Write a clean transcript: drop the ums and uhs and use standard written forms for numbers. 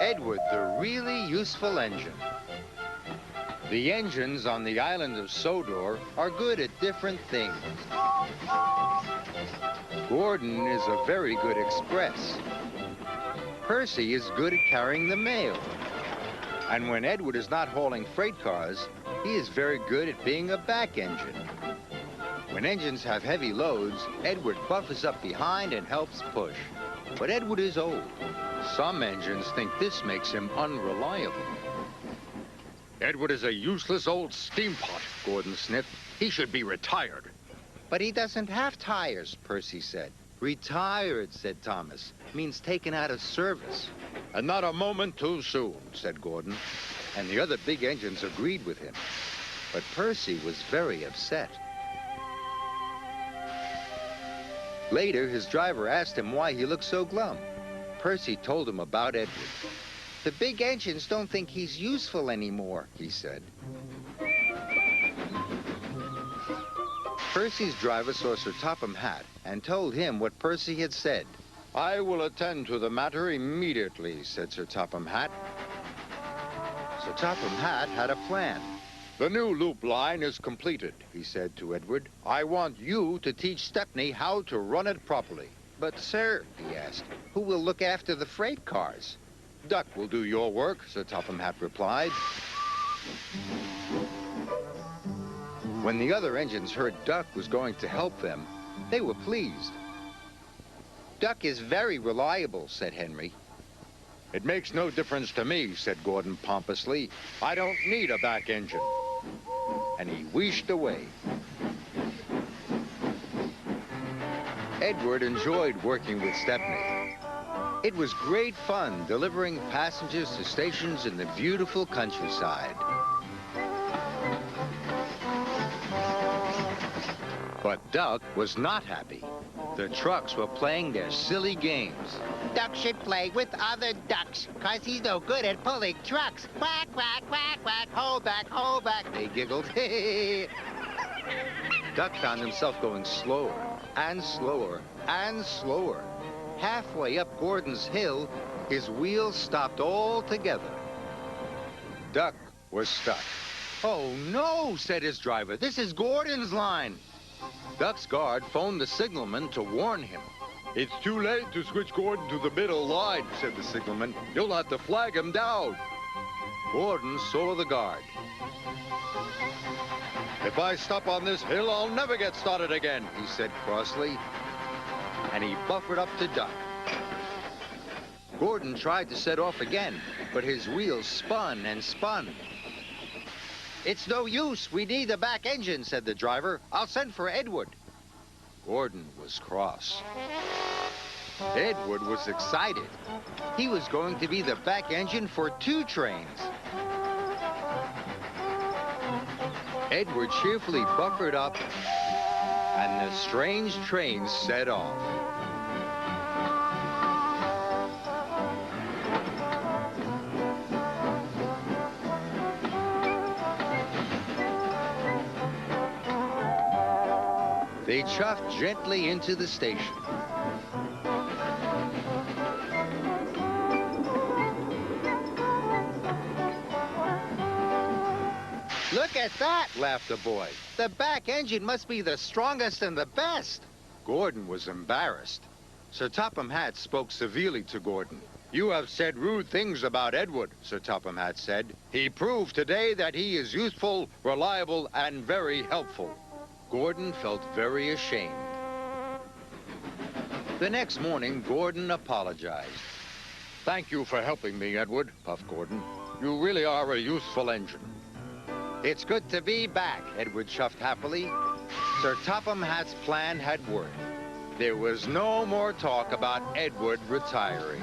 Edward, the really useful engine. The engines on the island of Sodor are good at different things. Gordon is a very good express. Percy is good at carrying the mail. And when Edward is not hauling freight cars, he is very good at being a back engine. When engines have heavy loads, Edward buffers up behind and helps push. But Edward is old. Some engines think this makes him unreliable. Edward is a useless old steampot, Gordon sniffed. He should be retired. But he doesn't have tires, Percy said. Retired, said Thomas, means taken out of service. And not a moment too soon, said Gordon. And the other big engines agreed with him. But Percy was very upset. Later, his driver asked him why he looked so glum. Percy told him about Edward. The big engines don't think he's useful anymore, he said. Percy's driver saw Sir Topham Hatt and told him what Percy had said. I will attend to the matter immediately, said Sir Topham Hatt. Sir Topham Hatt had a plan. The new loop line is completed, he said to Edward. I want you to teach Stepney how to run it properly. But, sir, he asked, who will look after the freight cars? Duck will do your work, Sir Topham Hatt replied. When the other engines heard Duck was going to help them, they were pleased. Duck is very reliable, said Henry. It makes no difference to me, said Gordon pompously. I don't need a back engine. And he wheezed away. Edward enjoyed working with Stepney. It was great fun delivering passengers to stations in the beautiful countryside. But Duck was not happy. The trucks were playing their silly games. Duck should play with other ducks, 'cause he's no good at pulling trucks. Quack, quack, quack, quack, hold back, they giggled. Duck found himself going slower and slower and slower. Halfway up Gordon's hill, his wheels stopped altogether. Duck was stuck. Oh, no, said his driver. This is Gordon's line. Duck's guard phoned the signalman to warn him. It's too late to switch Gordon to the middle line, said the signalman. You'll have to flag him down. Gordon saw the guard. If I stop on this hill, I'll never get started again, he said crossly, and he buffered up to Duck. Gordon tried to set off again, but his wheels spun and spun. It's no use. We need the back engine, said the driver. I'll send for Edward. Gordon was cross. Edward was excited. He was going to be the back engine for 2 trains. Edward cheerfully buffered up, and the strange train set off. They chuffed gently into the station. Look at that, laughed the boy. The back engine must be the strongest and the best. Gordon was embarrassed. Sir Topham Hatt spoke severely to Gordon. You have said rude things about Edward, Sir Topham Hatt said. He proved today that he is useful, reliable, and very helpful. Gordon felt very ashamed. The next morning, Gordon apologized. Thank you for helping me, Edward, puffed Gordon. You really are a useful engine. It's good to be back, Edward chuffed happily. Sir Topham Hatt's plan had worked. There was no more talk about Edward retiring.